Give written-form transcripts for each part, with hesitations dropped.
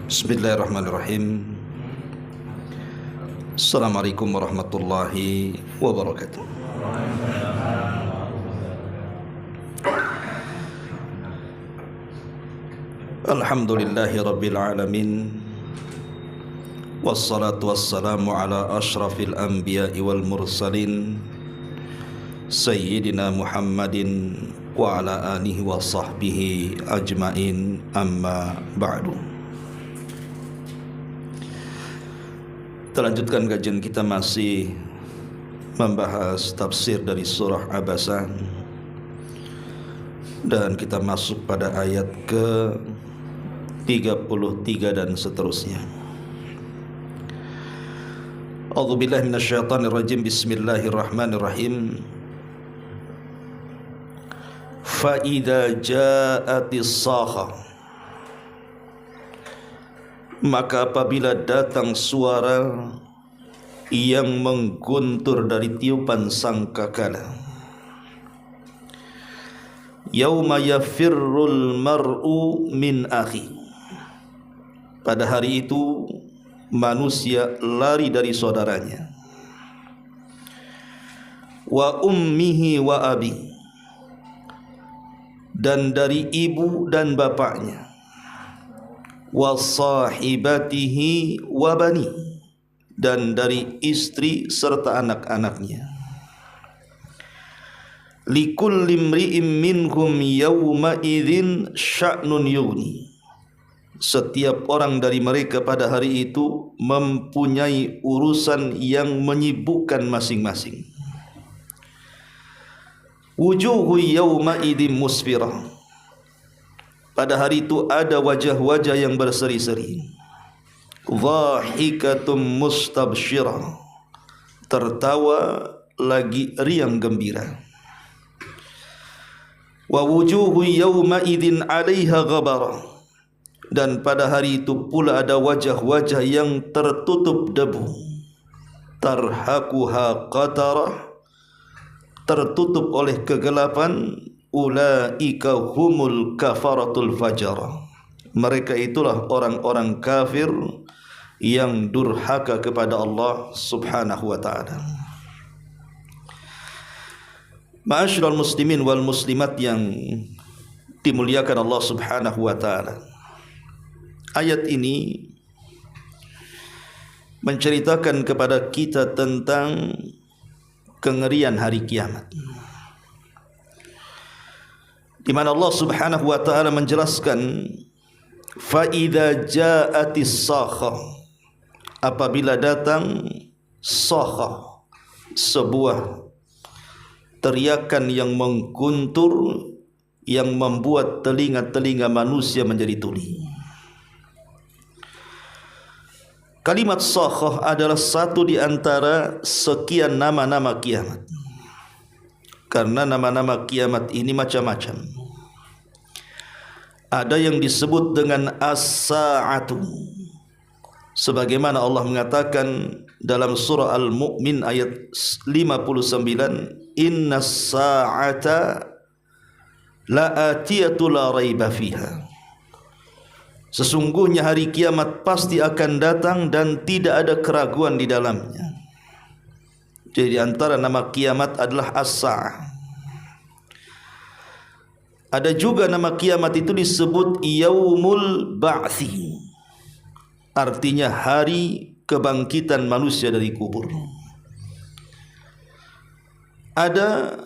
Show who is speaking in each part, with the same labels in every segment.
Speaker 1: Bismillahirrahmanirrahim. Assalamualaikum warahmatullahi wabarakatuh. Alhamdulillahi rabbil alamin. Wassalatu wassalamu ala ashrafil anbiya'i wal mursalin Sayyidina Muhammadin wa ala alihi wa sahbihi ajmain, amma ba'du. Kita lanjutkan kajian kita, masih membahas tafsir dari surah Abasa, dan kita masuk pada ayat ke 33 dan seterusnya. A'udzubillahi minasyaitonirrajim. Bismillahirrahmanirrahim. Fa idza ja'atis sakha, maka apabila datang suara yang mengguntur dari tiupan sangkakala, yauma yafirrul mar'u min akhi, pada hari itu manusia lari dari saudaranya, wa ummihi wa abi, dan dari ibu dan bapaknya, wa sahibatihi wa bani, dan dari istri serta anak-anaknya. Likulli imri'in minhum yawma idzin sya'nun yughni, setiap orang dari mereka pada hari itu mempunyai urusan yang menyibukkan masing-masing. Wujuhu yawma idzin musfirah, pada hari itu ada wajah-wajah yang berseri-seri. Dhahikatum mustabsyirah, tertawa lagi riang gembira. Wa wujuhu yawma idzin 'alaiha ghabarah, dan pada hari itu pula ada wajah-wajah yang tertutup debu. Tarhaquha qatarah, tertutup oleh kegelapan. Ulaika humul kafaratul fajarah, mereka itulah orang-orang kafir yang durhaka kepada Allah subhanahu wa ta'ala. Ma'asyiral muslimin wal muslimat yang dimuliakan Allah subhanahu wa ta'ala, ayat ini menceritakan kepada kita tentang kengerian hari kiamat, di mana Allah subhanahu wa ta'ala menjelaskan, fa idza ja'atis sakha, apabila datang sakha, sebuah teriakan yang mengguntur, yang membuat telinga-telinga manusia menjadi tuli. Kalimat sakha adalah satu di antara sekian nama-nama kiamat, karena nama-nama kiamat ini macam-macam. Ada yang disebut dengan as-sa'atu, sebagaimana Allah mengatakan dalam surah Al-Mu'min ayat 59, innas sa'ata la'atiyatu la raiba fiha, sesungguhnya hari kiamat pasti akan datang dan tidak ada keraguan di dalamnya. Jadi antara nama kiamat adalah as-sa'ah. Ada juga nama kiamat itu disebut yaumul ba'thi, artinya hari kebangkitan manusia dari kubur. Ada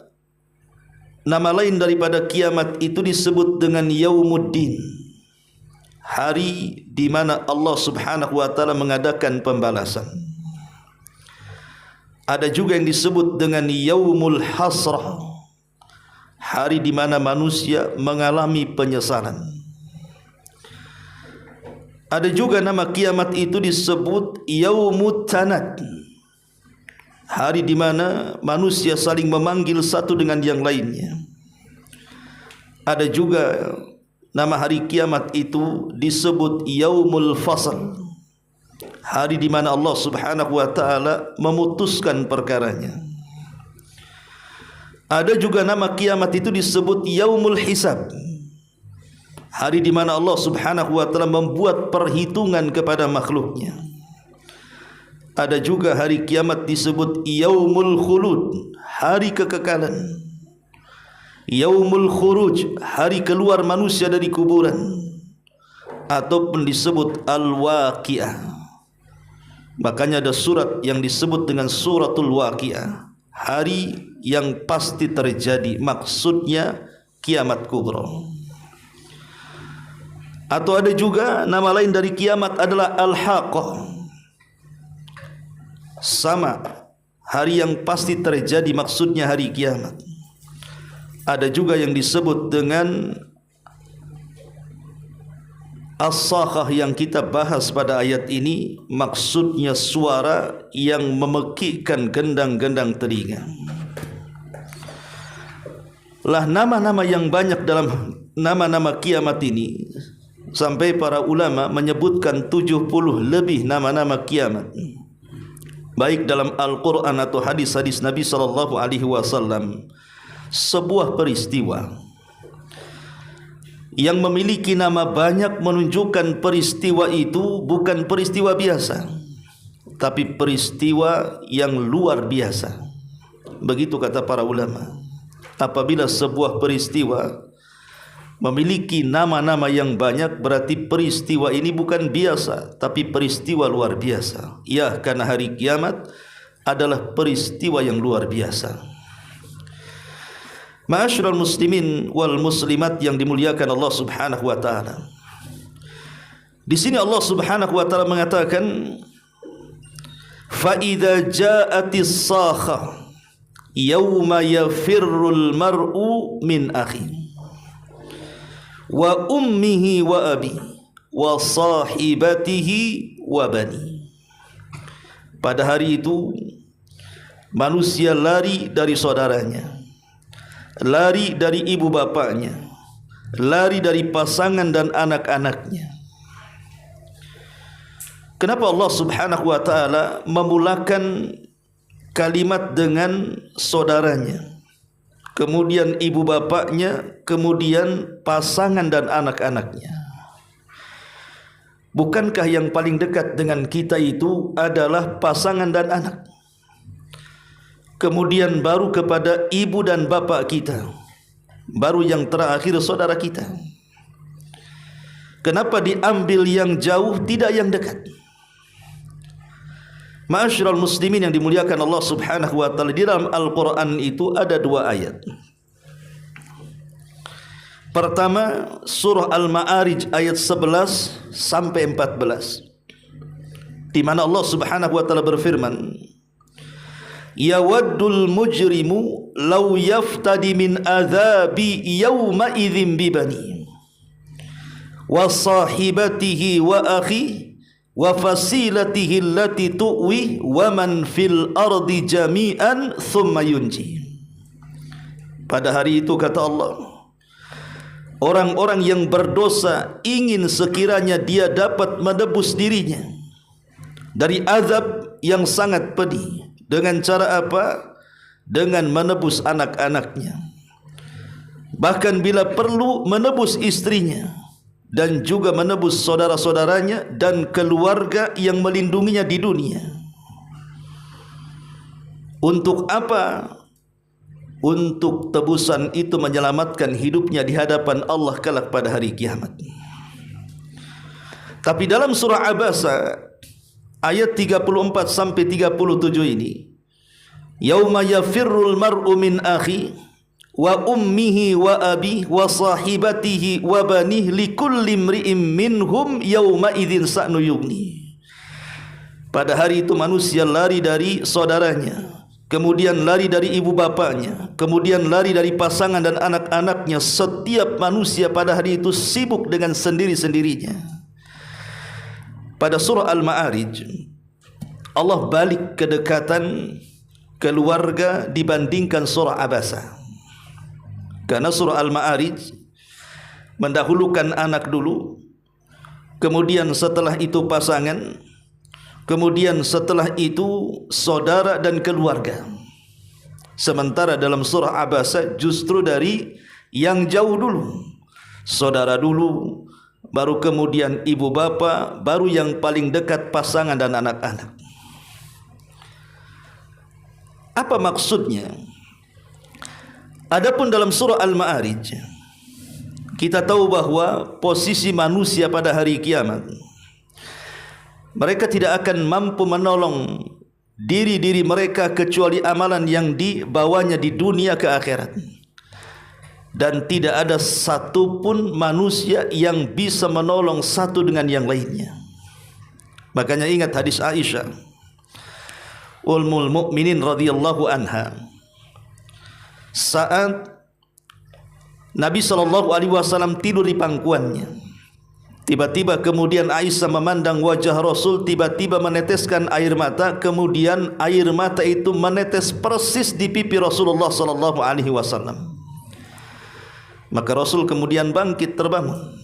Speaker 1: nama lain daripada kiamat itu disebut dengan yaumuddin, hari di mana Allah subhanahu wa ta'ala mengadakan pembalasan. Ada juga yang disebut dengan yaumul hasrah, hari di mana manusia mengalami penyesalan. Ada juga nama kiamat itu disebut yaumut tanad, hari di mana manusia saling memanggil satu dengan yang lainnya. Ada juga nama hari kiamat itu disebut yaumul fasl, hari di mana Allah subhanahu wa ta'ala memutuskan perkaranya. Ada juga nama kiamat itu disebut yaumul hisab, hari di mana Allah Subhanahu wa taala membuat perhitungan kepada makhluknya. Ada juga hari kiamat disebut yaumul khulud, hari kekekalan. Yaumul khuruj, hari keluar manusia dari kuburan, ataupun disebut al-waqiah. Makanya ada surat yang disebut dengan suratul waqiah, hari yang pasti terjadi, maksudnya kiamat kubra. Atau ada juga nama lain dari kiamat adalah al-haqqah, sama, hari yang pasti terjadi, maksudnya hari kiamat. Ada juga yang disebut dengan as-sakhah yang kita bahas pada ayat ini, maksudnya suara yang memekikkan gendang-gendang telinga. Lah nama-nama yang banyak dalam nama-nama kiamat ini, sampai para ulama menyebutkan 70 lebih nama-nama kiamat, baik dalam Al-Quran atau hadis-hadis Nabi SAW. Sebuah peristiwa yang memiliki nama banyak menunjukkan peristiwa itu bukan peristiwa biasa, tapi peristiwa yang luar biasa. Begitu kata para ulama. Apabila sebuah peristiwa memiliki nama-nama yang banyak, berarti peristiwa ini bukan biasa, tapi peristiwa luar biasa. Ya, karena hari kiamat adalah peristiwa yang luar biasa. Ma'asyiral muslimin wal muslimat yang dimuliakan Allah Subhanahu wa taala. Di sini Allah Subhanahu wa taala mengatakan, fa idza ja'atis sakha yauma yafirrul mar'u min akhi wa ummihi wa abi wa sahibatihi wa bani. Pada hari itu manusia lari dari saudaranya, lari dari ibu bapaknya, lari dari pasangan dan anak-anaknya. Kenapa Allah Subhanahu wa taala memulakan kalimat dengan saudaranya, kemudian ibu bapaknya, kemudian pasangan dan anak-anaknya? Bukankah yang paling dekat dengan kita itu adalah pasangan dan anak? Kemudian baru kepada ibu dan bapak kita, baru yang terakhir saudara kita. Kenapa diambil yang jauh, tidak yang dekat? Ma'asyiral muslimin yang dimuliakan Allah Subhanahu wa taala, di dalam Al-Qur'an itu ada dua ayat. Pertama, surah Al-Ma'arij ayat 11 sampai 14, di mana Allah Subhanahu wa taala berfirman, yawaddul mujrimu law yaftadi min adzabi yawma idzin bibani wa sahibatihi wa akhi wa fasilatihi allati tuwi wa man fil ardi jami'an thumma yunji. Pada hari itu, kata Allah, orang-orang yang berdosa ingin sekiranya dia dapat menebus dirinya dari azab yang sangat pedih. Dengan cara apa? Dengan menebus anak-anaknya, bahkan bila perlu menebus istrinya, dan juga menebus saudara-saudaranya dan keluarga yang melindunginya di dunia. Untuk apa? Untuk tebusan itu menyelamatkan hidupnya di hadapan Allah kelak pada hari kiamat. Tapi dalam surah Abasa ayat 34 sampai 37 ini, yauma yafirrul mar'u min akhi wa ummihi wa abi wa sahibatihi wa banih likulli imri'in minhum yauma idzin sa'nu yughni. Pada hari itu manusia lari dari saudaranya, kemudian lari dari ibu bapaknya, kemudian lari dari pasangan dan anak-anaknya. Setiap manusia pada hari itu sibuk dengan sendiri-sendirinya. Pada surah Al-Ma'arij, Allah balik kedekatan keluarga dibandingkan surah Abasa. Karena surah Al-Ma'arij mendahulukan anak dulu, kemudian setelah itu pasangan, kemudian setelah itu saudara dan keluarga. Sementara dalam surah Abasa justru dari yang jauh dulu, saudara dulu, baru kemudian ibu bapa, baru yang paling dekat pasangan dan anak-anak. Apa maksudnya? Adapun dalam surah Al-Ma'arij, kita tahu bahwa posisi manusia pada hari kiamat, mereka tidak akan mampu menolong diri-diri mereka kecuali amalan yang dibawanya di dunia ke akhirat. Dan tidak ada satupun manusia yang bisa menolong satu dengan yang lainnya. Makanya ingat hadis Aisyah Ummul Mukminin radhiyallahu anha, saat Nabi SAW tidur di pangkuannya, tiba-tiba kemudian Aisyah memandang wajah Rasul, tiba-tiba meneteskan air mata, kemudian air mata itu menetes persis di pipi Rasulullah SAW. Maka Rasul kemudian bangkit terbangun,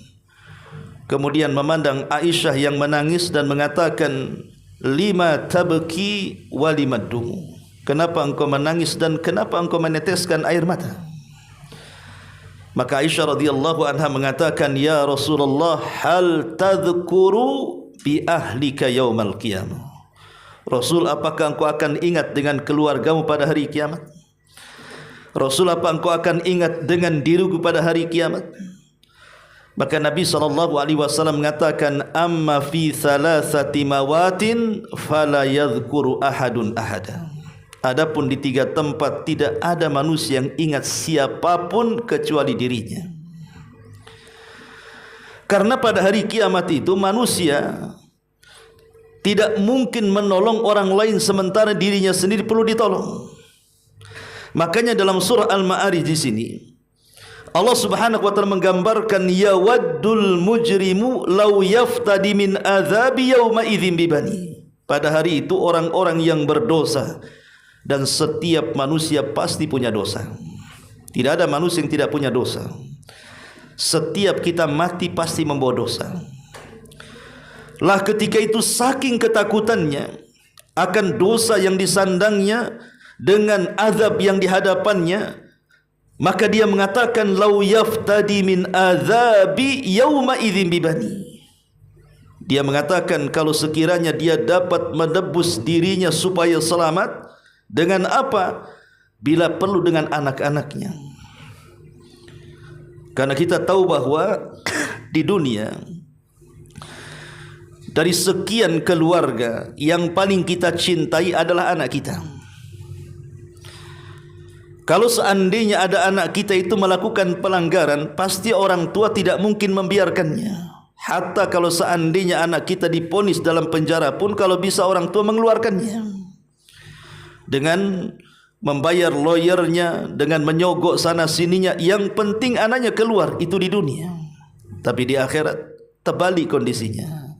Speaker 1: kemudian memandang Aisyah yang menangis dan mengatakan, lima tabki wa lima dumu, kenapa engkau menangis dan kenapa engkau meneteskan air mata? Maka Aisyah radhiyallahu anha mengatakan, ya Rasulullah, hal tadhkuru bi ahlika yaumal qiyamah. Rasul, apakah engkau akan ingat dengan keluargamu pada hari kiamat? Rasul, apa engkau akan ingat dengan diriku pada hari kiamat? Maka Nabi SAW mengatakan, amma fi thalathati mawatin fala yadhkuru ahadun ahada. Adapun di 3 tempat tidak ada manusia yang ingat siapapun kecuali dirinya. Karena pada hari kiamat itu manusia tidak mungkin menolong orang lain sementara dirinya sendiri perlu ditolong. Makanya dalam surah Al-Ma'arij di sini Allah Subhanahu wa taala menggambarkan, yawaddul mujrimu law yaftadi min adzabi yauma idzin bibani. Pada hari itu orang-orang yang berdosa, dan setiap manusia pasti punya dosa. Tidak ada manusia yang tidak punya dosa. Setiap kita mati pasti membawa dosa. Lah ketika itu saking ketakutannya akan dosa yang disandangnya dengan azab yang dihadapannya, maka dia mengatakan, lau yaftadi min azabi yauma idzin bibani. Dia mengatakan, kalau sekiranya dia dapat menebus dirinya supaya selamat, dengan apa? Bila perlu dengan anak-anaknya. Karena kita tahu bahwa di dunia, dari sekian keluarga, yang paling kita cintai adalah anak kita. Kalau seandainya ada anak kita itu melakukan pelanggaran, pasti orang tua tidak mungkin membiarkannya. Hatta kalau seandainya anak kita diponis dalam penjara pun, kalau bisa orang tua mengeluarkannya dengan membayar lawyernya, dengan menyogok sana sininya. Yang penting anaknya keluar, itu di dunia. Tapi di akhirat terbalik kondisinya.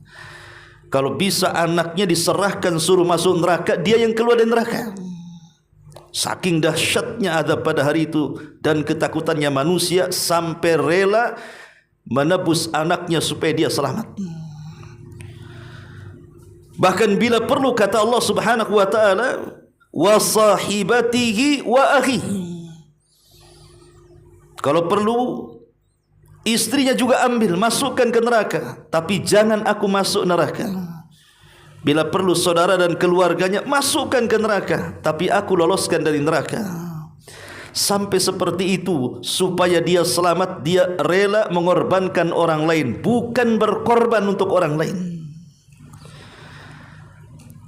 Speaker 1: Kalau bisa anaknya diserahkan suruh masuk neraka, dia yang keluar dari neraka. Saking dahsyatnya azab pada hari itu dan ketakutannya manusia sampai rela menebus anaknya supaya dia selamat. Bahkan bila perlu, kata Allah Subhanahu wa taala, wa sahibatihi wa akhihi. Kalau perlu istrinya juga ambil, masukkan ke neraka, tapi jangan aku masuk neraka. Bila perlu saudara dan keluarganya masukkan ke neraka, tapi aku loloskan dari neraka. Sampai seperti itu supaya dia selamat, dia rela mengorbankan orang lain, bukan berkorban untuk orang lain.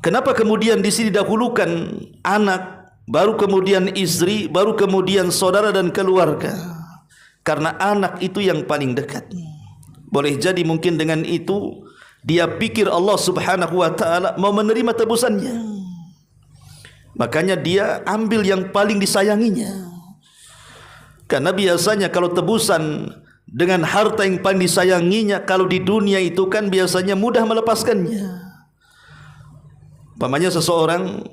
Speaker 1: Kenapa kemudian di sini dahulukan anak, baru kemudian istri, baru kemudian saudara dan keluarga? Karena anak itu yang paling dekat. Boleh jadi mungkin dengan itu dia pikir Allah Subhanahu wa taala mau menerima tebusannya, makanya dia ambil yang paling disayanginya. Karena biasanya kalau tebusan dengan harta yang paling disayanginya, kalau di dunia itu kan biasanya mudah melepaskannya. Umpamanya seseorang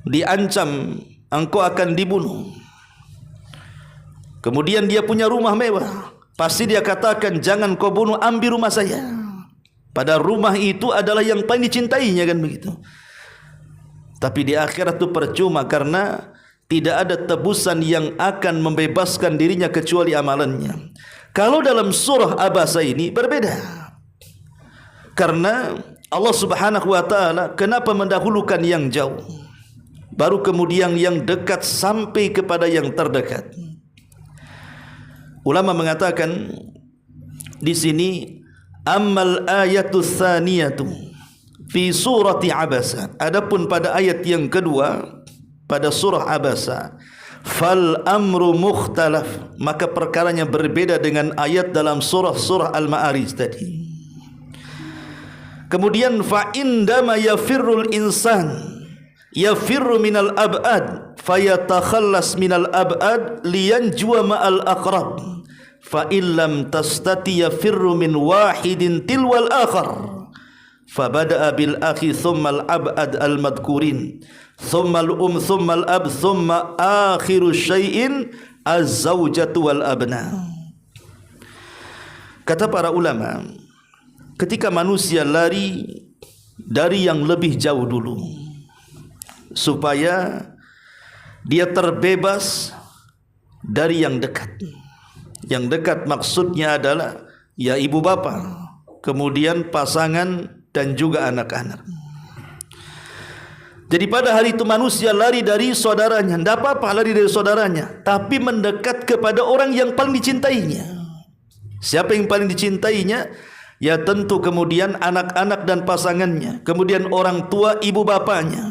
Speaker 1: diancam, engkau akan dibunuh, kemudian dia punya rumah mewah, pasti dia katakan, jangan kau bunuh, ambil rumah saya. Pada rumah itu adalah yang paling dicintainya, kan begitu. Tapi di akhirat itu percuma, karena tidak ada tebusan yang akan membebaskan dirinya kecuali amalannya. Kalau dalam surah Abasa ini berbeda. Karena Allah Subhanahu wa taala kenapa mendahulukan yang jauh, baru kemudian yang dekat sampai kepada yang terdekat. Ulama mengatakan di sini ammal ayatus tsaniyatu fi surati Abasa. Adapun pada ayat yang kedua pada surah Abasa, fal amru mukhtalaf, maka perkaranya berbeda dengan ayat dalam surah Al-Ma'arij tadi. Kemudian fa indama yafirrul insan yafirru minal ab'ad fayatakhallas minal ab'ad liyanjua ma'al aqrab fa illam tastati yafirru min wahidin tilwal akhar fabada'a bil akhi thumma al ab'ad al madkurin thumma al thumma al ab thumma akhiru syai'in az-zawjatu wal abna. Kata para ulama, ketika manusia lari dari yang lebih jauh dulu supaya dia terbebas dari yang dekat. Yang dekat maksudnya adalah ya ibu bapa, kemudian pasangan dan juga anak-anak. Jadi pada hari itu manusia lari dari saudaranya. Tidak apa-apa lari dari saudaranya, tapi mendekat kepada orang yang paling dicintainya. Siapa yang paling dicintainya? Ya tentu kemudian anak-anak dan pasangannya, kemudian orang tua ibu bapanya.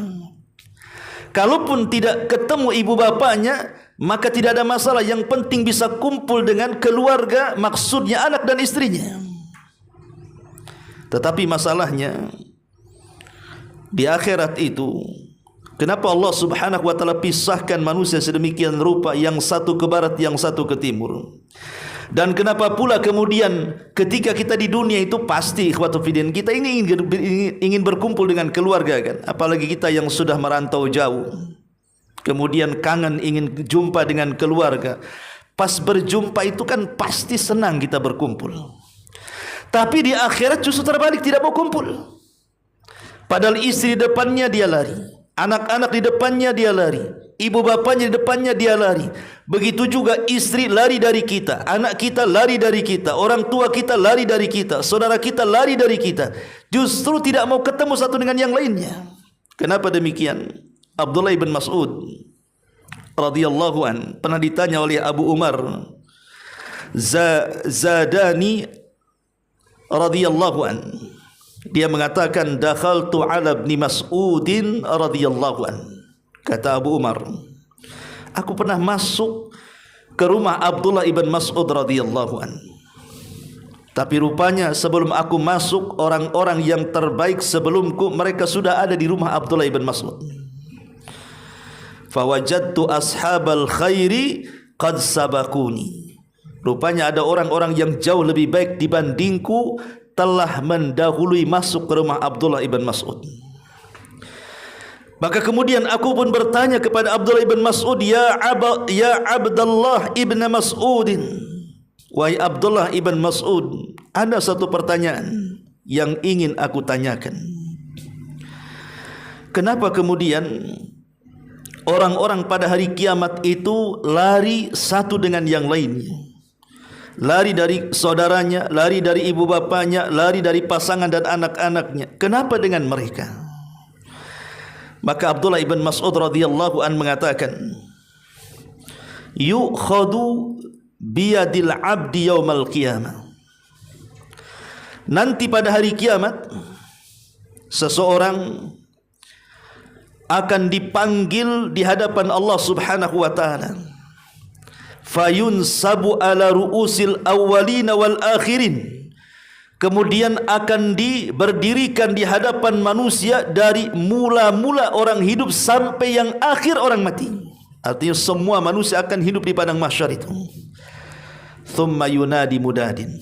Speaker 1: Kalaupun tidak ketemu ibu bapanya, maka tidak ada masalah. Yang penting bisa kumpul dengan keluarga, maksudnya anak dan istrinya. Tetapi masalahnya di akhirat itu, kenapa Allah Subhanahu wa taala pisahkan manusia sedemikian rupa, yang satu ke barat, yang satu ke timur? Dan kenapa pula kemudian ketika kita di dunia itu pasti ikhwatu fiddin, kita ini ingin berkumpul dengan keluarga kan? Apalagi kita yang sudah merantau jauh, kemudian kangen ingin jumpa dengan keluarga. Pas berjumpa itu kan pasti senang kita berkumpul. Tapi di akhirat justru terbalik, tidak mau kumpul. Padahal istri di depannya dia lari, anak-anak di depannya dia lari, ibu bapanya di depannya dia lari. Begitu juga istri lari dari kita, anak kita lari dari kita, orang tua kita lari dari kita, saudara kita lari dari kita. Justru tidak mau ketemu satu dengan yang lainnya. Kenapa demikian? Abdullah ibn Mas'ud radhiyallahu an pernah ditanya oleh Abu Umar Zadani radhiyallahu an. Dia mengatakan dakhaltu ala ibn Mas'udin radhiyallahu an. Kata Abu Umar, aku pernah masuk ke rumah Abdullah ibn Mas'ud radhiyallahu an. Tapi rupanya sebelum aku masuk, orang-orang yang terbaik sebelumku mereka sudah ada di rumah Abdullah ibn Mas'ud. Fawajadtu ashabal khairi qad sabaquni. Rupanya ada orang-orang yang jauh lebih baik dibandingku telah mendahului masuk ke rumah Abdullah ibn Mas'ud. Maka kemudian aku pun bertanya kepada Abdullah ibn Mas'ud, ya Abdullah ibn Mas'udin, wahai Abdullah ibn Mas'ud, ada satu pertanyaan yang ingin aku tanyakan. Kenapa kemudian orang-orang pada hari kiamat itu lari satu dengan yang lainnya? Lari dari saudaranya, lari dari ibu bapanya, lari dari pasangan dan anak-anaknya. Kenapa dengan mereka? Maka Abdullah ibn Mas'ud radhiyallahu an mengatakan, yu'khadu biyadil abdi yaumal qiyamah. Nanti pada hari kiamat seseorang akan dipanggil di hadapan Allah Subhanahu wa taala. Fayunsabu ala ru'usil awwalin wal akhirin. Kemudian akan berdirikan di hadapan manusia dari mula-mula orang hidup sampai yang akhir orang mati. Artinya semua manusia akan hidup di padang mahsyar itu. Thumma yunadi mudadin.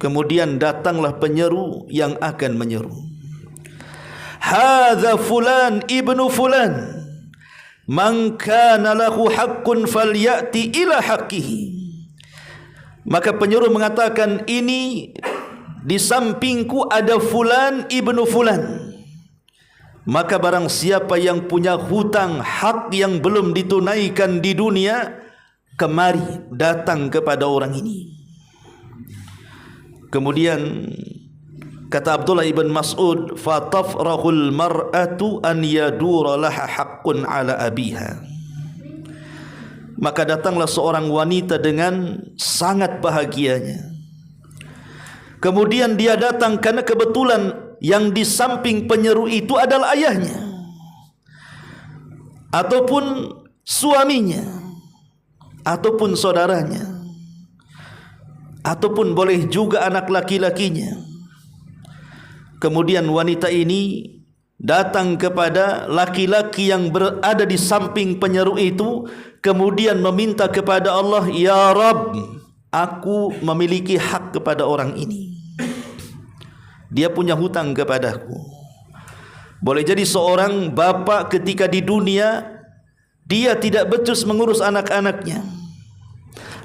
Speaker 1: Kemudian datanglah penyeru yang akan menyeru. Hadza fulan ibnu fulan. Man kana lahu haqqun falyati ila haqqihi. Maka penyeru mengatakan, ini di sampingku ada fulan ibnu fulan. Maka barang siapa yang punya hutang hak yang belum ditunaikan di dunia, kemari datang kepada orang ini. Kemudian kata Abdullah ibn Mas'ud, fatafrahul mar'atu an yadura laha haqqun ala abiha. Maka datanglah seorang wanita dengan sangat bahagianya. Kemudian dia datang karena kebetulan yang di samping penyeru itu adalah ayahnya ataupun suaminya ataupun saudaranya ataupun boleh juga anak laki-lakinya. Kemudian wanita ini datang kepada laki-laki yang berada di samping penyeru itu, kemudian meminta kepada Allah, ya Rabb, aku memiliki hak kepada orang ini. Dia punya hutang kepadaku. Boleh jadi seorang bapa ketika di dunia dia tidak becus mengurus anak-anaknya,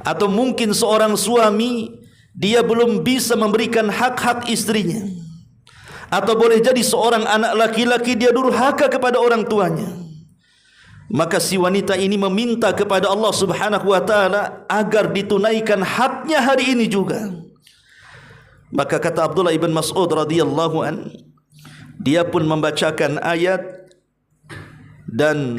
Speaker 1: atau mungkin seorang suami dia belum bisa memberikan hak-hak istrinya, atau boleh jadi seorang anak laki-laki dia durhaka kepada orang tuanya. Maka si wanita ini meminta kepada Allah Subhanahu wa taala agar ditunaikan haknya hari ini juga. Maka kata Abdullah ibn Mas'ud radhiyallahu an, dia pun membacakan ayat, dan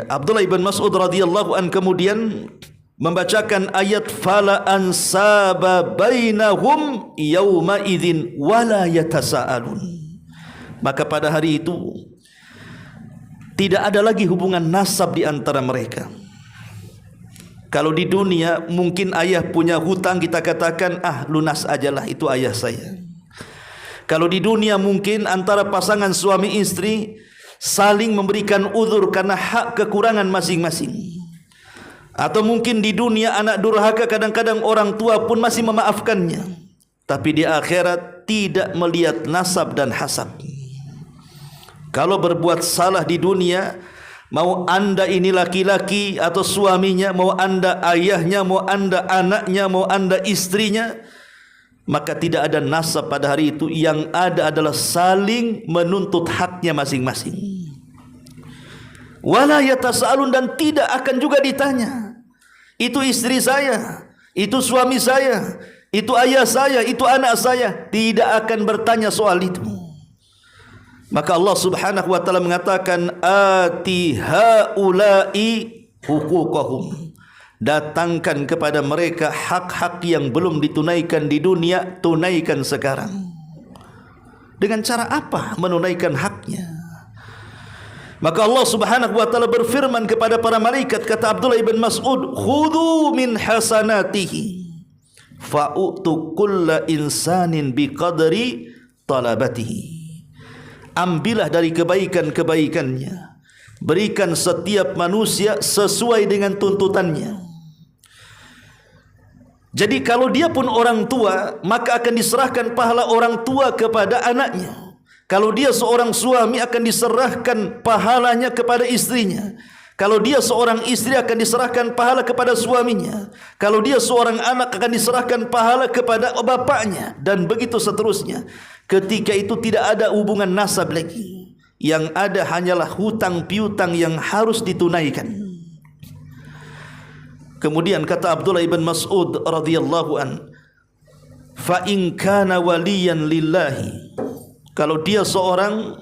Speaker 1: Abdullah ibn Mas'ud radhiyallahu an kemudian membacakan ayat, fala ansaba bainahum yauma idzin wala yatasaalun. Maka pada hari itu tidak ada lagi hubungan nasab di antara mereka. Kalau di dunia mungkin ayah punya hutang, kita katakan lunas ajalah, itu ayah saya. Kalau di dunia mungkin antara pasangan suami istri saling memberikan uzur karena hak kekurangan masing-masing. Atau mungkin di dunia anak durhaka, kadang-kadang orang tua pun masih memaafkannya. Tapi di akhirat tidak melihat nasab dan hasab. Kalau berbuat salah di dunia, mau anda ini laki-laki atau suaminya, mau anda ayahnya, mau anda anaknya, mau anda istrinya, maka tidak ada nasab pada hari itu. Yang ada adalah saling menuntut haknya masing-masing. Wala yatasaalun, dan tidak akan juga ditanya, itu istri saya, itu suami saya, itu ayah saya, itu anak saya. Tidak akan bertanya soal itu. Maka Allah Subhanahu wa taala mengatakan, ati haula'i huquqahum, datangkan kepada mereka hak-hak yang belum ditunaikan di dunia, tunaikan sekarang. Dengan cara apa menunaikan haknya? Maka Allah Subhanahu wa taala berfirman kepada para malaikat, kata Abdullah ibn Mas'ud, khudhu min hasanatihi fa'utu kulla insanin biqadri talabatihi. Ambillah dari kebaikan-kebaikannya, berikan setiap manusia sesuai dengan tuntutannya. Jadi kalau dia pun orang tua, maka akan diserahkan pahala orang tua kepada anaknya. Kalau dia seorang suami, akan diserahkan pahalanya kepada istrinya. Kalau dia seorang istri, akan diserahkan pahala kepada suaminya. Kalau dia seorang anak, akan diserahkan pahala kepada bapaknya, dan begitu seterusnya. Ketika itu tidak ada hubungan nasab lagi. Yang ada hanyalah hutang piutang yang harus ditunaikan. Kemudian kata Abdullah ibn Mas'ud radhiyallahu an, fa in kana waliyan lillahi, kalau dia seorang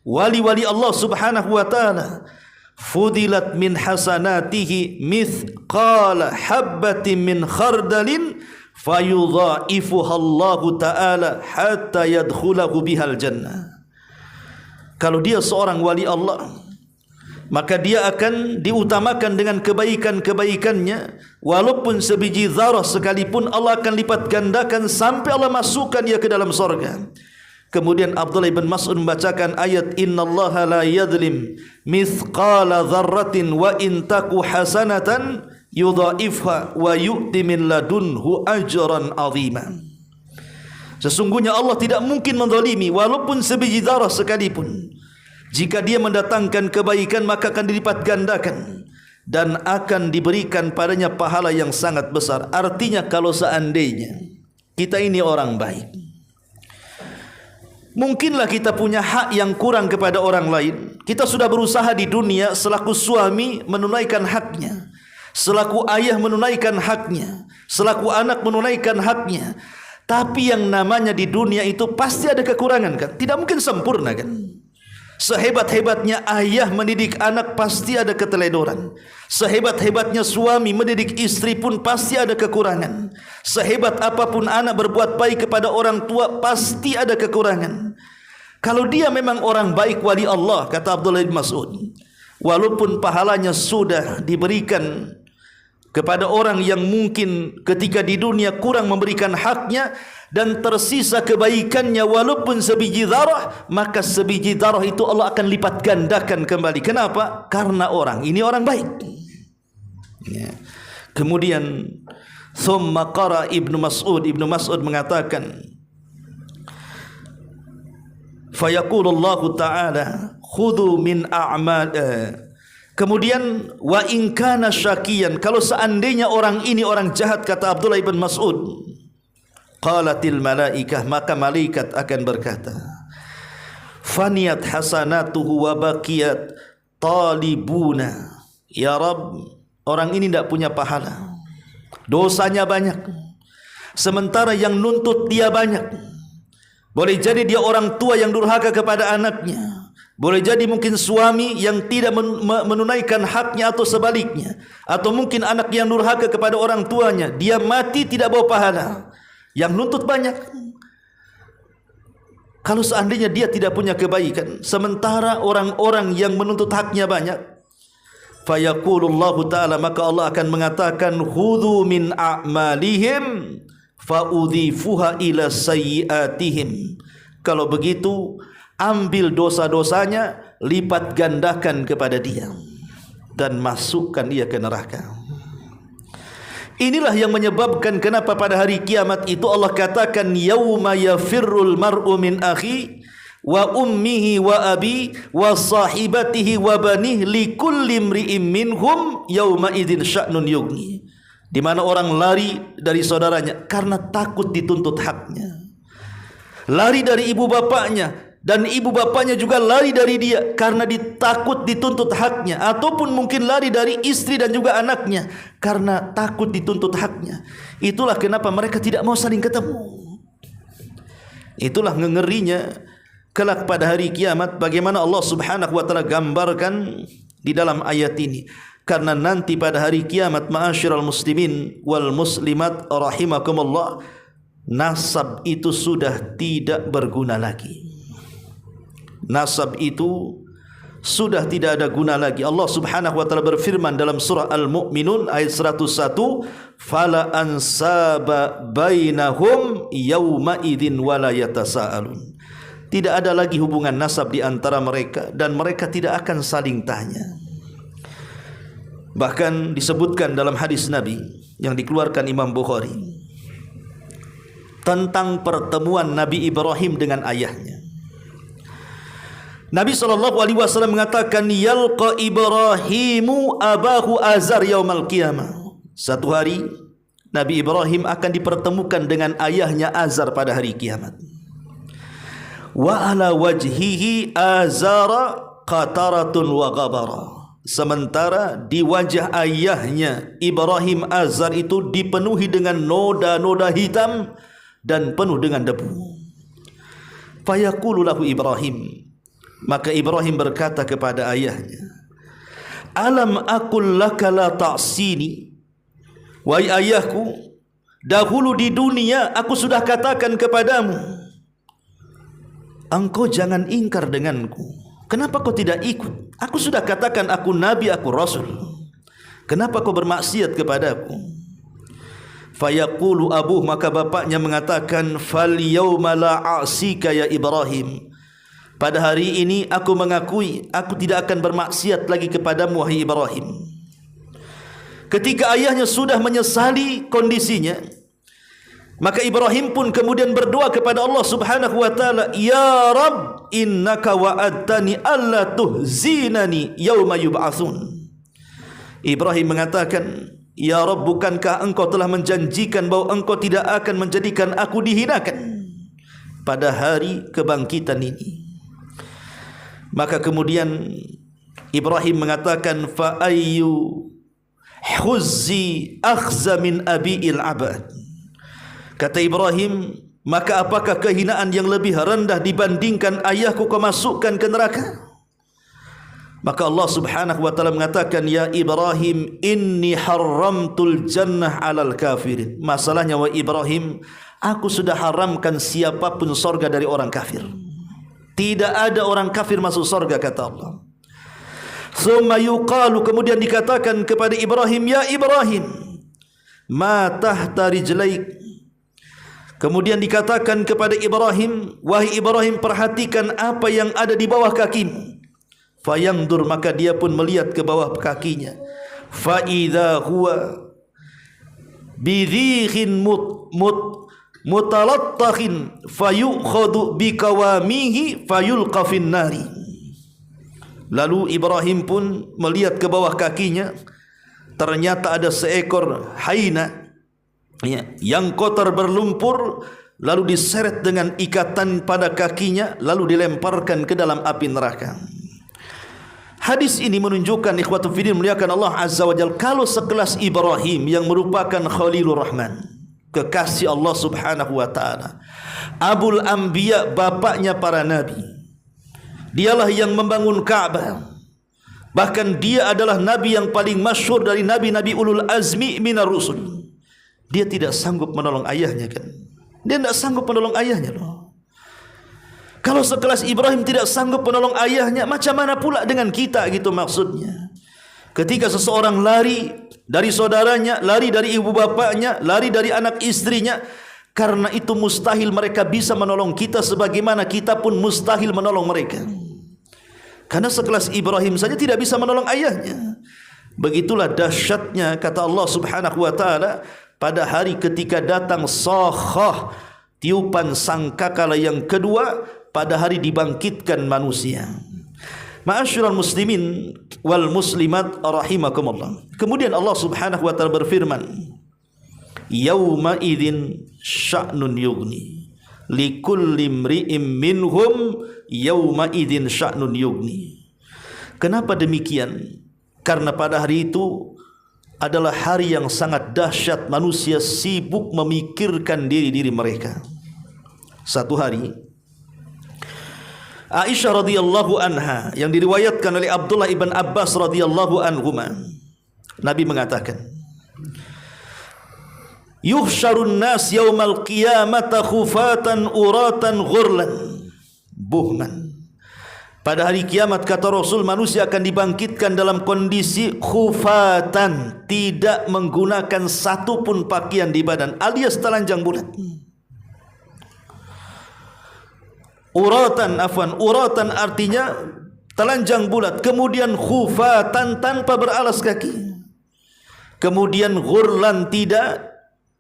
Speaker 1: wali-wali Allah Subhanahu wa taala, fudilat min hasanatihi mithqala habbatin min khardalin fayudha'ifuha Allah taala hatta yadkhulahu bihal jannah. Kalau dia seorang wali Allah, maka dia akan diutamakan dengan kebaikan-kebaikannya, walaupun sebiji zarah sekalipun Allah akan lipat gandakan sampai Allah masukkan dia ke dalam surga. Kemudian Abdullah ibn Mas'ud membacakan ayat, innallaha la yadhlim mithqala dzarratin wa in taku hasanatan yudha'ifha wa yu'ti min ladunhu ajran 'azima. Sesungguhnya Allah tidak mungkin menzalimi walaupun sebiji zarah sekalipun. Jika dia mendatangkan kebaikan, maka akan dilipat gandakan dan akan diberikan padanya pahala yang sangat besar. Artinya kalau seandainya kita ini orang baik, mungkinlah kita punya hak yang kurang kepada orang lain. Kita sudah berusaha di dunia selaku suami menunaikan haknya, selaku ayah menunaikan haknya, selaku anak menunaikan haknya. Tapi yang namanya di dunia itu pasti ada kekurangan kan? Tidak mungkin sempurna kan? Sehebat-hebatnya ayah mendidik anak pasti ada keteledoran. Sehebat-hebatnya suami mendidik istri pun pasti ada kekurangan. Sehebat apapun anak berbuat baik kepada orang tua pasti ada kekurangan. Kalau dia memang orang baik wali Allah, kata Abdullah bin Mas'ud, walaupun pahalanya sudah diberikan kepada orang yang mungkin ketika di dunia kurang memberikan haknya, dan tersisa kebaikannya walaupun sebiji darah, maka sebiji darah itu Allah akan lipat gandakan kembali. Kenapa? Karena orang ini orang baik. Ya. Kemudian thumma qara Ibnu Mas'ud mengatakan, fayaqulullahu ta'ala khudhu min a'mal. Kemudian wa in kana syakiyan, kalau seandainya orang ini orang jahat, kata Abdullah bin Mas'ud, qalatil malaikah, maka malaikat akan berkata, faniyat hasanatuhu wa baqiyat talibuna. Ya Rabb, orang ini tidak punya pahala, dosanya banyak, sementara yang nuntut dia banyak. Boleh jadi dia orang tua yang durhaka kepada anaknya, boleh jadi mungkin suami yang tidak menunaikan haknya atau sebaliknya, atau mungkin anak yang durhaka kepada orang tuanya, dia mati tidak bawa pahala. Yang nuntut banyak. Kalau seandainya dia tidak punya kebaikan, sementara orang-orang yang menuntut haknya banyak, fayaqulullahu ta'ala, maka Allah akan mengatakan, khudhu min a'malihim fa'udhifuha ila sayyiatihim. Kalau begitu, ambil dosa-dosanya, lipat gandakan kepada dia, dan masukkan dia ke neraka. Inilah yang menyebabkan kenapa pada hari kiamat itu Allah katakan, yauma yafirrul mar'u min akhi wa ummihi wa abi wa sahibatihi wa banih likulli imri'im minhum yauma idzin sya'nun yughni. Di mana orang lari dari saudaranya karena takut dituntut haknya, lari dari ibu bapaknya, dan ibu bapaknya juga lari dari dia karena takut dituntut haknya, ataupun mungkin lari dari istri dan juga anaknya karena takut dituntut haknya. Itulah kenapa mereka tidak mau saling ketemu. Itulah ngerinya kelak pada hari kiamat, bagaimana Allah Subhanahu wa taala gambarkan di dalam ayat ini. Karena nanti pada hari kiamat, ma'asyiral muslimin wal muslimat rahimakumullah, nasab itu sudah tidak berguna lagi. Nasab itu sudah tidak ada guna lagi. Allah Subhanahu wa taala berfirman dalam surah Al-Mu'minun ayat 101, fala ansaba bainahum yauma idzin wala yatasaalun. Tidak ada lagi hubungan nasab di antara mereka, dan mereka tidak akan saling tanya. Bahkan disebutkan dalam hadis Nabi yang dikeluarkan Imam Bukhari tentang pertemuan Nabi Ibrahim dengan ayahnya. Nabi SAW mengatakan, yalqa Ibrahimu abahu Azar yaumal qiyamah. Satu hari Nabi Ibrahim akan dipertemukan dengan ayahnya Azar pada hari kiamat. Wa ala wajhihi Azara qataratun wa ghabara. Sementara di wajah ayahnya Ibrahim Azar itu dipenuhi dengan noda-noda hitam dan penuh dengan debu. Fayaqulu lahu Ibrahim, maka Ibrahim berkata kepada ayahnya, alam aqul laka la ta'sini. Wahai ayahku, dahulu di dunia aku sudah katakan kepadamu, engkau jangan ingkar denganku. Kenapa kau tidak ikut? Aku sudah katakan aku nabi, aku rasul. Kenapa kau bermaksiat kepadaku? Fayaqulu abuh, maka bapaknya mengatakan, fal yawma la a'sika ya Ibrahim. Pada hari ini aku mengakui aku tidak akan bermaksiat lagi kepadamu wahai Ibrahim. Ketika ayahnya sudah menyesali kondisinya, maka Ibrahim pun kemudian berdoa kepada Allah Subhanahu wa taala, ya Rabb, innaka wa'adtani alla tuhzinani yauma yub'atsun. Ibrahim mengatakan, ya Rabb, bukankah engkau telah menjanjikan bahwa engkau tidak akan menjadikan aku dihinakan pada hari kebangkitan ini? Maka kemudian Ibrahim mengatakan, fa ayyu huzzi akhza min abiil abad. Kata Ibrahim, maka apakah kehinaan yang lebih rendah dibandingkan ayahku kau masukkan ke neraka? Maka Allah Subhanahu wa taala mengatakan, ya Ibrahim, inni haramtul jannah 'alal kafirin. Masalahnya, wa Ibrahim, aku sudah haramkan siapapun surga dari orang kafir. Tidak ada orang kafir masuk surga, kata Allah. Tsumma yuqalu, kemudian dikatakan kepada Ibrahim, ya Ibrahim, ma tahta rijlaik. Kemudian dikatakan kepada Ibrahim, wahai Ibrahim, perhatikan apa yang ada di bawah kakimu. Fayangdur, maka dia pun melihat ke bawah kakinya. Fa idza huwa bidhihin mutalattakhin fayukhadu bikawamihi fayulqa fin nari. Lalu Ibrahim pun melihat ke bawah kakinya, ternyata ada seekor hyena yang kotor berlumpur, lalu diseret dengan ikatan pada kakinya, lalu dilemparkan ke dalam api neraka. Hadis ini menunjukkan, ikhwatul fiddin muliakan Allah Azza wa Jalla, kalau sekelas Ibrahim yang merupakan Khalilur Rahman, kekasih Allah Subhanahu wa taala, Abul Anbiya, bapaknya para nabi, dialah yang membangun Ka'bah, bahkan dia adalah nabi yang paling masyhur dari nabi-nabi ulul azmi minar rusul. Dia tidak sanggup menolong ayahnya, kan? Dia tidak sanggup menolong ayahnya loh. Kalau sekelas Ibrahim tidak sanggup menolong ayahnya, macam mana pula dengan kita, gitu maksudnya. Ketika seseorang lari dari saudaranya, lari dari ibu bapaknya, lari dari anak istrinya, karena itu mustahil mereka bisa menolong kita, sebagaimana kita pun mustahil menolong mereka. Karena sekelas Ibrahim saja tidak bisa menolong ayahnya. Begitulah dahsyatnya, kata Allah Subhanahu wa taala, pada hari ketika datang sakhah, tiupan sangkakala yang kedua, pada hari dibangkitkan manusia. Ma'asyiral muslimin wal muslimat rahimakumullah. Kemudian Allah Subhanahu wa taala berfirman, yauma idzin sya'nun yughni likulli imri'in minhum yauma idzin sya'nun yughni. Kenapa demikian? Karena pada hari itu adalah hari yang sangat dahsyat, manusia sibuk memikirkan diri-diri mereka. Satu hari, Aisyah radhiyallahu anha, yang diriwayatkan oleh Abdullah ibn Abbas radhiyallahu anhuma, Nabi mengatakan, yuhsyarun nas yaumal qiyamata khufatan uratan ghurlan buhman. Pada hari kiamat, kata Rasul, manusia akan dibangkitkan dalam kondisi khufatan, tidak menggunakan satu pun pakaian di badan, alias telanjang bulat. Uratan artinya telanjang bulat. Kemudian khufatan, tanpa beralas kaki. Kemudian ghurlan, tidak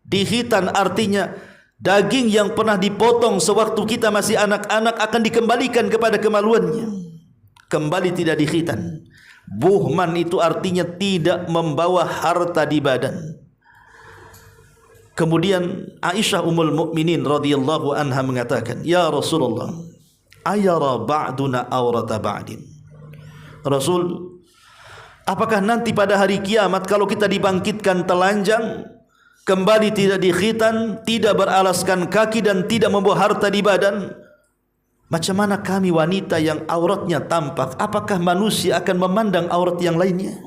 Speaker 1: dihitan, artinya daging yang pernah dipotong sewaktu kita masih anak-anak akan dikembalikan kepada kemaluannya, kembali tidak dikhitan. Buhman itu artinya tidak membawa harta di badan. Kemudian Aisyah Ummul Mukminin radhiyallahu anha mengatakan, ya Rasulullah, ayara ba'duna awrata ba'din. Rasul, apakah nanti pada hari kiamat kalau kita dibangkitkan telanjang, kembali tidak dikhitan, tidak beralaskan kaki, dan tidak membawa harta di badan, macam mana kami wanita yang auratnya tampak? Apakah manusia akan memandang aurat yang lainnya?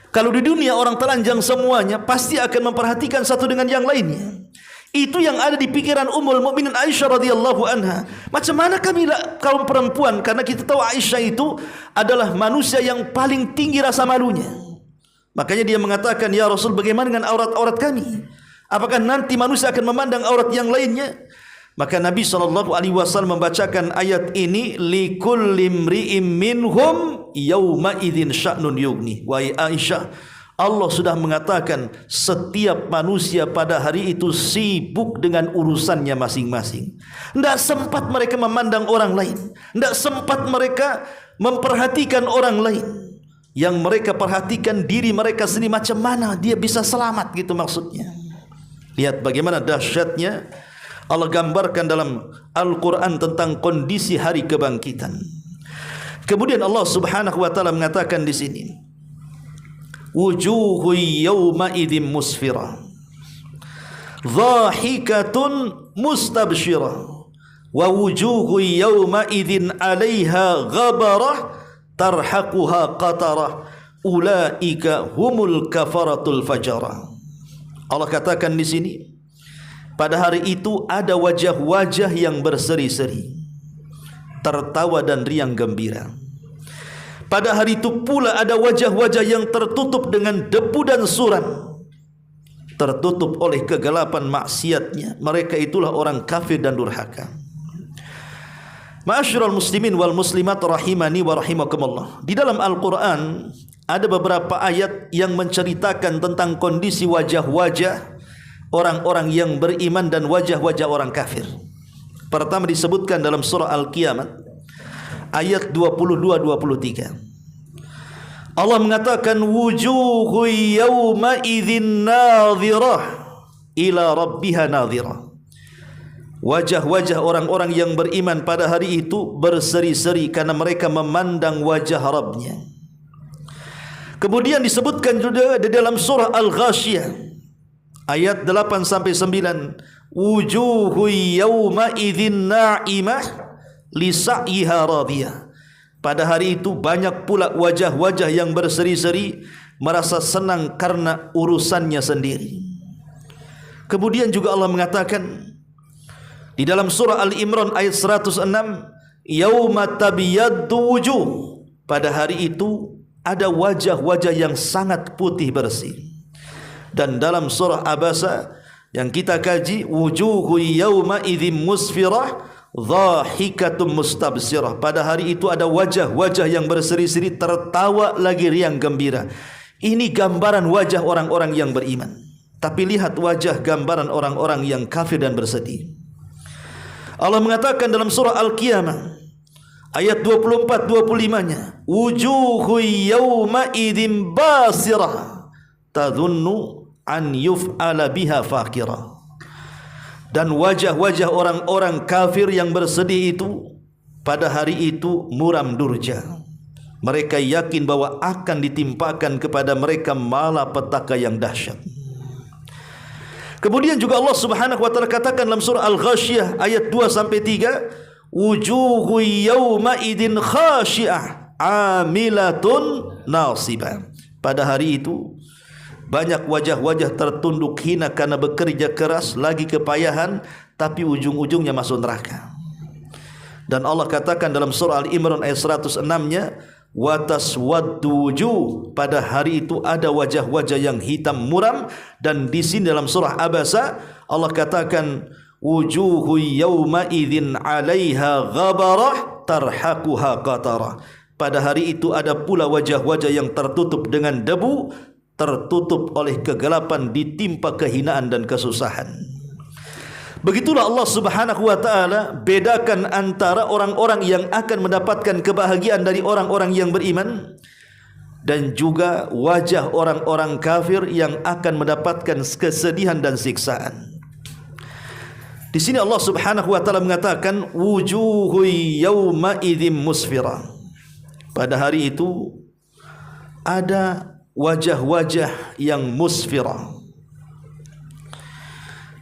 Speaker 1: Kalau di dunia orang telanjang semuanya, pasti akan memperhatikan satu dengan yang lainnya. Itu yang ada di pikiran Ummul Mukminin Aisyah radhiyallahu anha. Macam mana kami kaum perempuan? Karena kita tahu Aisyah itu adalah manusia yang paling tinggi rasa malunya. Makanya dia mengatakan, ya Rasul, bagaimana dengan aurat-aurat kami? Apakah nanti manusia akan memandang aurat yang lainnya? Maka Nabi SAW membacakan ayat ini, likulli imri'in minhum yauma idzin sya'nun yughni. Wahai Aisyah, Allah sudah mengatakan setiap manusia pada hari itu sibuk dengan urusannya masing-masing. Tidak sempat mereka memandang orang lain, tidak sempat mereka memperhatikan orang lain. Yang mereka perhatikan diri mereka sendiri, macam mana dia bisa selamat, gitu maksudnya. Lihat bagaimana dahsyatnya Allah gambarkan dalam Al-Quran tentang kondisi hari kebangkitan. Kemudian Allah Subhanahu wa taala mengatakan di sini, wujuhu yawma idzin musfirah. dhahikatun mustabsyirah wa wujuhu yawma idzin 'alaiha ghabarah tarhaquha qatarah ulaika humul kafaratul fajarah. Allah katakan di sini, pada hari itu ada wajah-wajah yang berseri-seri, tertawa dan riang gembira. Pada hari itu pula ada wajah-wajah yang tertutup dengan debu dan suram, tertutup oleh kegelapan maksiatnya. Mereka itulah orang kafir dan durhaka. Ma'asyiral muslimin wal muslimat rahimani wa rahimakumullah. Di dalam Al-Quran ada beberapa ayat yang menceritakan tentang kondisi wajah-wajah orang-orang yang beriman dan wajah-wajah orang kafir. Pertama disebutkan dalam surah Al-Qiyamah ayat 22-23. Allah mengatakan wujuhu yawma idzin nadhirah ila rabbiha nadhirah. Wajah-wajah orang-orang yang beriman pada hari itu berseri-seri karena mereka memandang wajah Rabbnya. Kemudian disebutkan juga di dalam surah Al-Ghashiyah ayat 8-9, wujuhu yawma idzin na'imah li sa'yiha radiyah. Pada hari itu banyak pula wajah-wajah yang berseri-seri merasa senang karena urusannya sendiri. Kemudian juga Allah mengatakan di dalam surah Al-Imran ayat 106, yauma tabyaddu wujuh. Pada hari itu ada wajah-wajah yang sangat putih bersih. Dan dalam surah Abasa yang kita kaji, wujuhu yauma idzim musfirah dhahikatum mustabsirah. Pada hari itu ada wajah-wajah yang berseri-seri, tertawa lagi riang gembira. Ini gambaran wajah orang-orang yang beriman. Tapi lihat wajah gambaran orang-orang yang kafir dan bersedih. Allah mengatakan dalam surah Al-Qiyamah ayat 24-25-nya, wujuhu yawma idzim basirah tadhunnu an yuf'ala biha faqirah. Dan wajah-wajah orang-orang kafir yang bersedih itu pada hari itu muram durja. Mereka yakin bahwa akan ditimpakan kepada mereka malapetaka yang dahsyat. Kemudian juga Allah Subhanahu wa taala katakan dalam surah Al-Ghashiyah ayat 2-3, wujuhu yawma idin khashi'ah amilatun nasibah. Pada hari itu banyak wajah-wajah tertunduk hina karena bekerja keras, lagi kepayahan, tapi ujung-ujungnya masuk neraka. Dan Allah katakan dalam surah Al-Imran ayat 106-nya, wa taswaddu wujuh. Pada hari itu ada wajah-wajah yang hitam muram. Dan di sini dalam surah Abasa Allah katakan wujuhu yawma idzin 'alaiha ghabarah tarhaquha qatarah. Pada hari itu ada pula wajah-wajah yang tertutup dengan debu, tertutup oleh kegelapan, ditimpa kehinaan dan kesusahan. Begitulah Allah Subhanahu wa taala bedakan antara orang-orang yang akan mendapatkan kebahagiaan dari orang-orang yang beriman, dan juga wajah orang-orang kafir yang akan mendapatkan kesedihan dan siksaan. Di sini Allah Subhanahu wa taala mengatakan wujuhu yawma idzim musfirah. Pada hari itu ada wajah-wajah yang musfirah.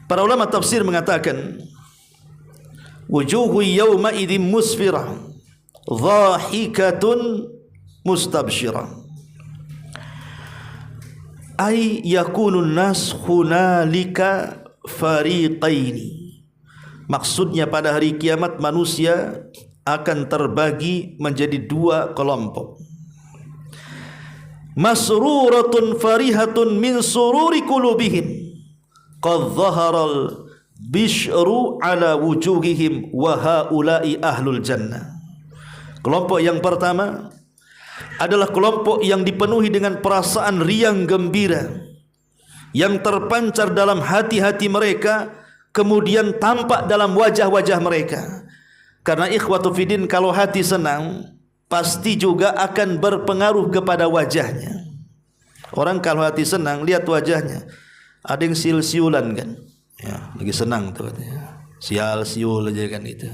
Speaker 1: Para ulama tafsir mengatakan wujuhu yawma idzim musfirah dhahikatun mustabsyirah, ay yakunun nas hunalika fariqaini. Maksudnya pada hari kiamat manusia akan terbagi menjadi dua kelompok. Masruratun farihatun min sururi qulubihim qad zaharal bishru ala wujuhihim wa haula'i ahlul jannah. Kelompok yang pertama adalah kelompok yang dipenuhi dengan perasaan riang gembira yang terpancar dalam hati-hati mereka, kemudian tampak dalam wajah-wajah mereka. Karena ikhwatu fiddin, kalau hati senang pasti juga akan berpengaruh kepada wajahnya. Orang kalau hati senang, lihat wajahnya, ada yang siul-siulan kan, ya, lagi senang tuh katanya, sial-siul aja kan itu.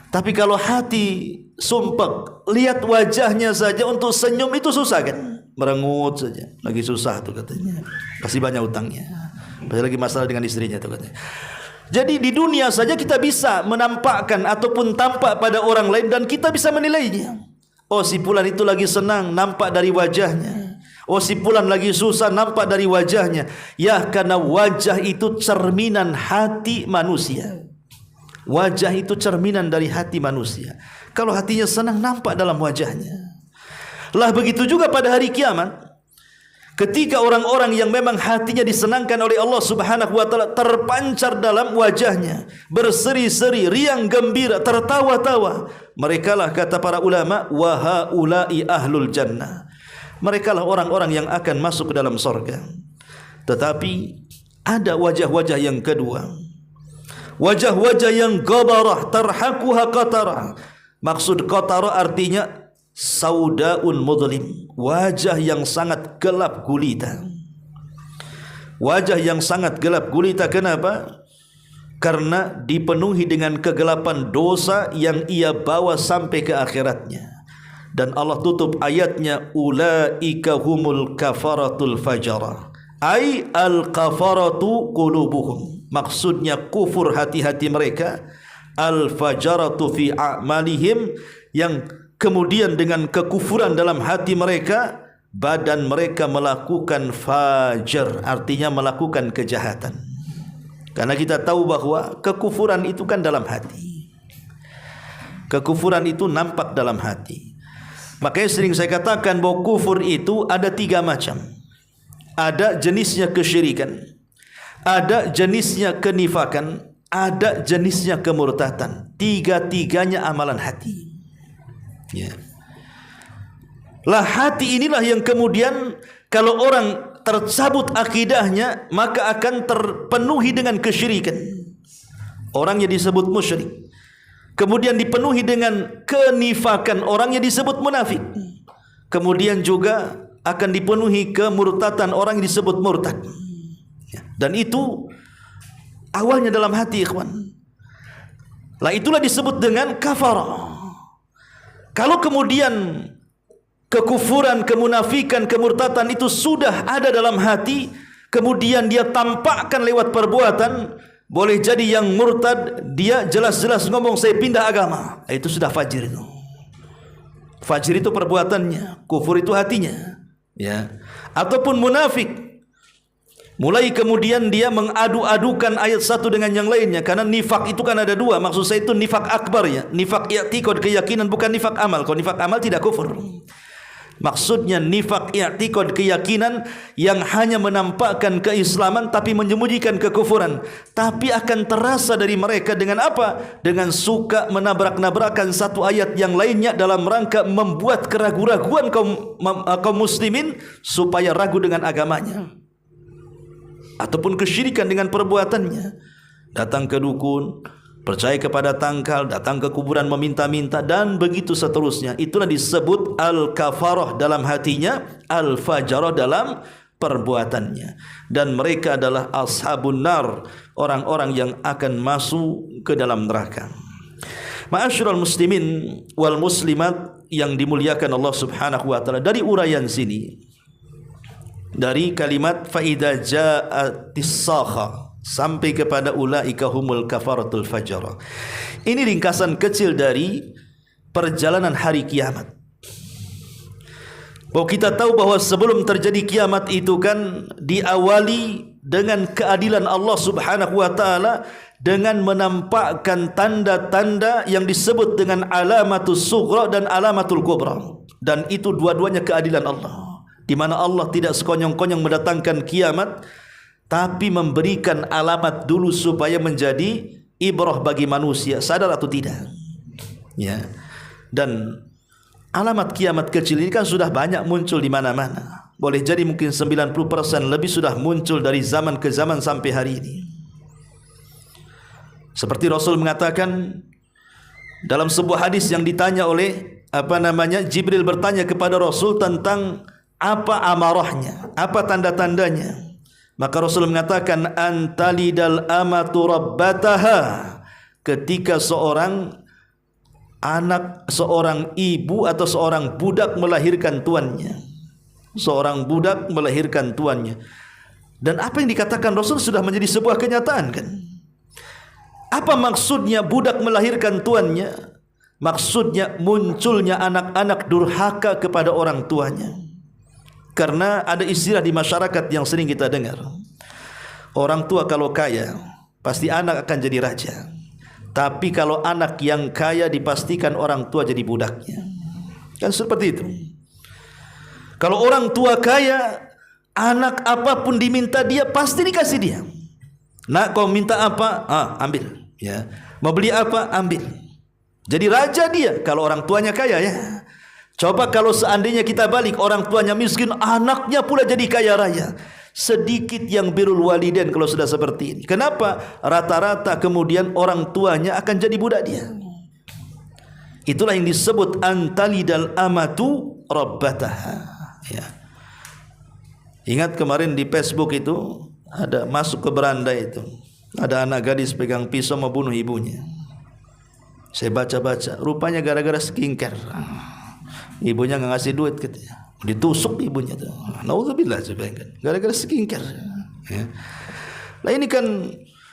Speaker 1: Tapi kalau hati sumpek, lihat wajahnya saja untuk senyum itu susah kan, merengut saja, lagi susah tuh katanya, kasih banyak utangnya. lagi masalah dengan istrinya tuh katanya. Jadi di dunia saja kita bisa menampakkan ataupun tampak pada orang lain dan kita bisa menilainya. Oh, si fulan itu lagi senang, nampak dari wajahnya. Oh, si fulan lagi susah, nampak dari wajahnya. Ya, karena wajah itu cerminan hati manusia. Wajah itu cerminan dari hati manusia. Kalau hatinya senang, nampak dalam wajahnya. Lah begitu juga pada hari kiamat. Ketika orang-orang yang memang hatinya disenangkan oleh Allah Subhanahu wa taala terpancar dalam wajahnya, berseri-seri, riang gembira, tertawa-tawa. Merekalah kata para ulama, wa haula'i ahlul jannah. Merekalah orang-orang yang akan masuk ke dalam surga. Tetapi ada wajah-wajah yang kedua. Wajah-wajah yang gabarah, tarhaquha qatarah. Maksud qatarah artinya saudaun mudlim, wajah yang sangat gelap gulita. Wajah yang sangat gelap gulita. Kenapa? Karena dipenuhi dengan kegelapan dosa yang ia bawa sampai ke akhiratnya. Dan Allah tutup ayatnya, ulaika humul kafaratul fajara, ay al kafaratu qulubuhum. Maksudnya kufur hati-hati mereka, al fajaratu fi a'malihim, yang kemudian dengan kekufuran dalam hati mereka, badan mereka melakukan fajar, artinya melakukan kejahatan. Karena kita tahu bahwa kekufuran itu kan dalam hati. Kekufuran itu nampak dalam hati. Makanya sering saya katakan bahwa kufur itu ada 3 macam. Ada jenisnya kesyirikan, ada jenisnya kenifakan, ada jenisnya kemurtatan. 3-tiganya amalan hati. Ya. Lah hati inilah yang kemudian kalau orang tercabut akidahnya, maka akan terpenuhi dengan kesyirikan. Orangnya disebut musyrik. Kemudian dipenuhi dengan kenifakan, orangnya disebut munafik. Kemudian juga akan dipenuhi kemurtatan, orang yang disebut murtad. Dan itu awalnya dalam hati, ikhwan. Lah itulah disebut dengan kafarah. Kalau kemudian kekufuran, kemunafikan, kemurtatan itu sudah ada dalam hati, kemudian dia tampakkan lewat perbuatan, boleh jadi yang murtad dia jelas-jelas ngomong saya pindah agama, itu sudah fajir itu. Fajir itu perbuatannya, kufur itu hatinya, ya. Ataupun munafik, mulai kemudian dia mengadu-adukan ayat satu dengan yang lainnya. Karena nifak itu kan ada 2. Maksud saya itu nifak akbar, ya. Nifak i'tiqad, keyakinan, bukan nifak amal. Kalau nifak amal tidak kufur. Maksudnya nifak i'tiqad, keyakinan yang hanya menampakkan keislaman tapi menyembunyikan kekufuran. Tapi akan terasa dari mereka dengan apa? Dengan suka menabrak-nabrakan satu ayat yang lainnya dalam rangka membuat keraguan-raguan kaum muslimin supaya ragu dengan agamanya. Ataupun kesyirikan dengan perbuatannya. Datang ke dukun, percaya kepada tangkal, datang ke kuburan meminta-minta, dan begitu seterusnya. Itulah disebut al-kafarah dalam hatinya, al-fajarah dalam perbuatannya. Dan mereka adalah ashabun nar, orang-orang yang akan masuk ke dalam neraka. Ma'asyiral muslimin wal muslimat yang dimuliakan Allah Subhanahu wa taala, dari uraian sini, dari kalimat faida ja'atis sakha sampai kepada ulaika humul kafaratul fajara. Ini ringkasan kecil dari perjalanan hari kiamat. Bahwa kita tahu bahwa sebelum terjadi kiamat itu kan diawali dengan keadilan Allah Subhanahu wa taala dengan menampakkan tanda-tanda yang disebut dengan alamatus sughra dan alamatul kubra. Dan itu dua-duanya keadilan Allah, di mana Allah tidak sekonyong-konyong mendatangkan kiamat, tapi memberikan alamat dulu supaya menjadi ibrah bagi manusia, sadar atau tidak. Ya. Dan alamat kiamat kecil ini kan sudah banyak muncul di mana-mana. Boleh jadi mungkin 90% lebih sudah muncul dari zaman ke zaman sampai hari ini. Seperti Rasul mengatakan dalam sebuah hadis yang ditanya oleh Jibril bertanya kepada Rasul tentang apa amarahnya, apa tanda-tandanya. Maka Rasul mengatakan antalidal amatu rabbataha, ketika seorang anak, seorang ibu atau seorang budak melahirkan tuannya. Seorang budak melahirkan tuannya. Dan apa yang dikatakan Rasul sudah menjadi sebuah kenyataan kan. Apa maksudnya budak melahirkan tuannya? Maksudnya munculnya anak-anak durhaka kepada orang tuanya. Karena ada istilah di masyarakat yang sering kita dengar, orang tua kalau kaya pasti anak akan jadi raja. Tapi kalau anak yang kaya dipastikan orang tua jadi budaknya. Kan seperti itu. Kalau orang tua kaya, anak apapun diminta dia pasti dikasih dia. Nak, kau minta apa? Ambil. Ya. Mau beli apa? Ambil. Jadi raja dia kalau orang tuanya kaya ya. Coba kalau seandainya kita balik, orang tuanya miskin, anaknya pula jadi kaya raya. Sedikit yang birrul walidain kalau sudah seperti ini. Kenapa? Rata-rata kemudian orang tuanya akan jadi budak dia. Itulah yang disebut antalidal amatu rabbataha. Ya. Ingat kemarin di Facebook itu ada masuk ke beranda itu, ada anak gadis pegang pisau membunuh ibunya. Saya baca-baca, rupanya gara-gara skincare. Ibunya nggak ngasih duit katanya, ditusuk ibunya tuh. Nauzubillah, gara-gara skincare. Ya. Nah ini kan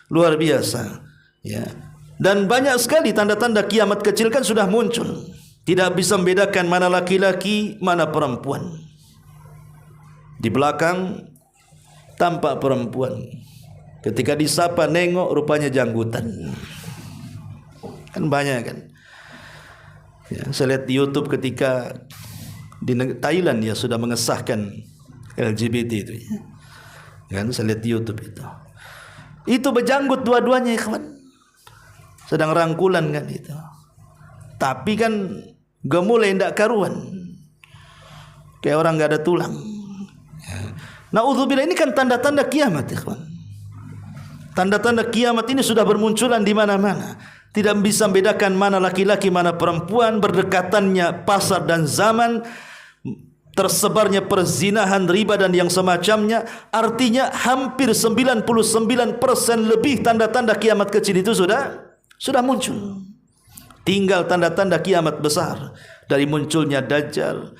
Speaker 1: luar biasa. Ya. Dan banyak sekali tanda-tanda kiamat kecil kan sudah muncul. Tidak bisa membedakan mana laki-laki, mana perempuan. Di belakang tampak perempuan. Ketika disapa nengok rupanya janggutan. Kan banyak kan. Ya, saya lihat di YouTube ketika di Thailand ya sudah mengesahkan LGBT itu. Ya. Kan saya lihat di YouTube itu. Itu berjanggut dua-duanya kawan. Sedang rangkulan kan itu. Tapi kan gemulai ndak karuan. Kayak orang enggak ada tulang. Na'udzubillah, ini kan tanda-tanda kiamat ya kawan. Tanda-tanda kiamat ini sudah bermunculan di mana-mana. Tidak bisa membedakan mana laki-laki, mana perempuan. Berdekatannya pasar dan zaman, tersebarnya perzinahan, riba dan yang semacamnya. Artinya hampir 99% lebih tanda-tanda kiamat kecil itu sudah muncul. Tinggal tanda-tanda kiamat besar. Dari munculnya Dajjal,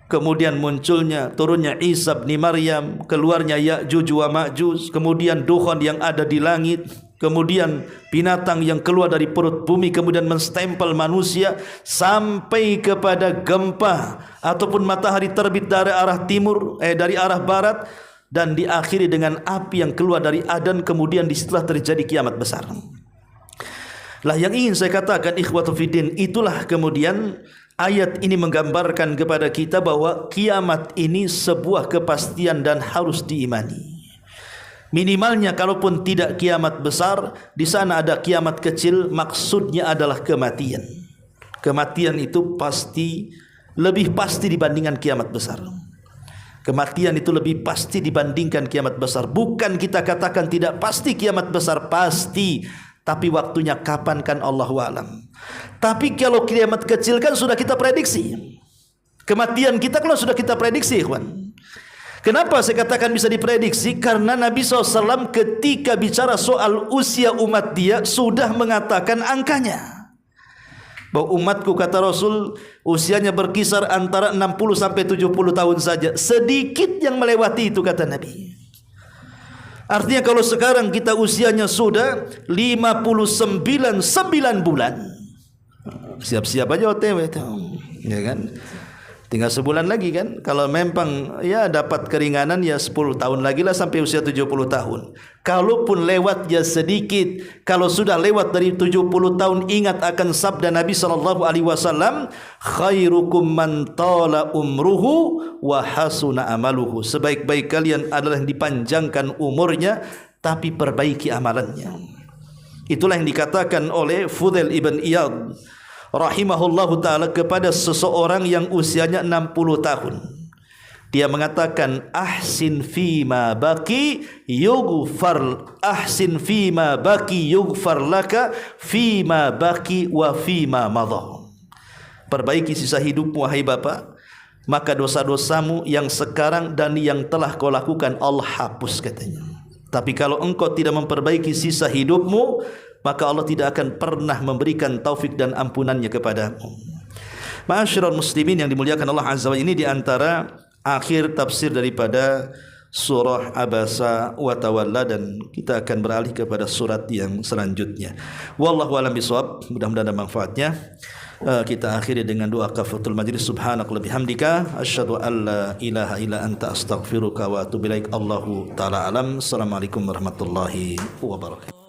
Speaker 1: kemudian munculnya turunnya Isa bin Maryam, keluarnya Ya'juj wa Ma'juj, kemudian dukhon yang ada di langit, kemudian binatang yang keluar dari perut bumi kemudian menstempel manusia, sampai kepada gempa ataupun matahari terbit dari arah timur, dari arah barat, dan diakhiri dengan api yang keluar dari Adan. Kemudian disitulah terjadi kiamat besar. Lah yang ingin saya katakan ikhwatu fiddin, itulah kemudian ayat ini menggambarkan kepada kita bahwa kiamat ini sebuah kepastian dan harus diimani. Minimalnya kalaupun tidak kiamat besar, di sana ada kiamat kecil, maksudnya adalah kematian. Kematian itu pasti, lebih pasti dibandingkan kiamat besar. Kematian itu lebih pasti dibandingkan kiamat besar. Bukan kita katakan tidak pasti kiamat besar, pasti. Tapi waktunya kapan kan Allahu a'lam. Tapi kalau kiamat kecil kan sudah kita prediksi. Kematian kita kalau sudah kita prediksi, ikhwan. Kenapa saya katakan bisa diprediksi? Karena Nabi SAW ketika bicara soal usia umat dia sudah mengatakan angkanya. Bahwa umatku, kata Rasul, usianya berkisar antara 60 sampai 70 tahun saja. Sedikit yang melewati itu, kata Nabi. Artinya kalau sekarang kita usianya sudah 59 9 bulan, siap-siap aja OTW itu, ya kan? Tinggal sebulan lagi kan. Kalau memang ya dapat keringanan ya 10 tahun lagi lah sampai usia 70 tahun. Kalaupun lewat ya sedikit. Kalau sudah lewat dari 70 tahun, ingat akan sabda Nabi SAW, khairukum man tala umruhu wa hasuna amaluhu. Sebaik-baik kalian adalah yang dipanjangkan umurnya tapi perbaiki amalannya. Itulah yang dikatakan oleh Fudail ibn Iyad rahimahullahu ta'ala kepada seseorang yang usianya 60 tahun. Dia mengatakan, ahsin fima baki yughfar, ahsin fima baki yughfar laka fima baki wa fima madha. Perbaiki sisa hidupmu wahai bapak, maka dosa-dosamu yang sekarang dan yang telah kau lakukan Allah hapus, katanya. Tapi kalau engkau tidak memperbaiki sisa hidupmu, maka Allah tidak akan pernah memberikan taufik dan ampunannya kepadamu. Ma'asyiral muslimin yang dimuliakan Allah Azza wa Jalla, ini di antara akhir tafsir daripada surah Abasa wa Tawalla, dan kita akan beralih kepada surat yang selanjutnya. Wallahu a'lam bishawab. Mudah-mudahan ada manfaatnya. Kita akhiri dengan doa kafaratul majlis. Subhanakallahumma bihamdika asyhadu an la ilaha illa anta astaghfiruka wa atubu ilaik. Allahu taala alam. Assalamualaikum warahmatullahi wabarakatuh.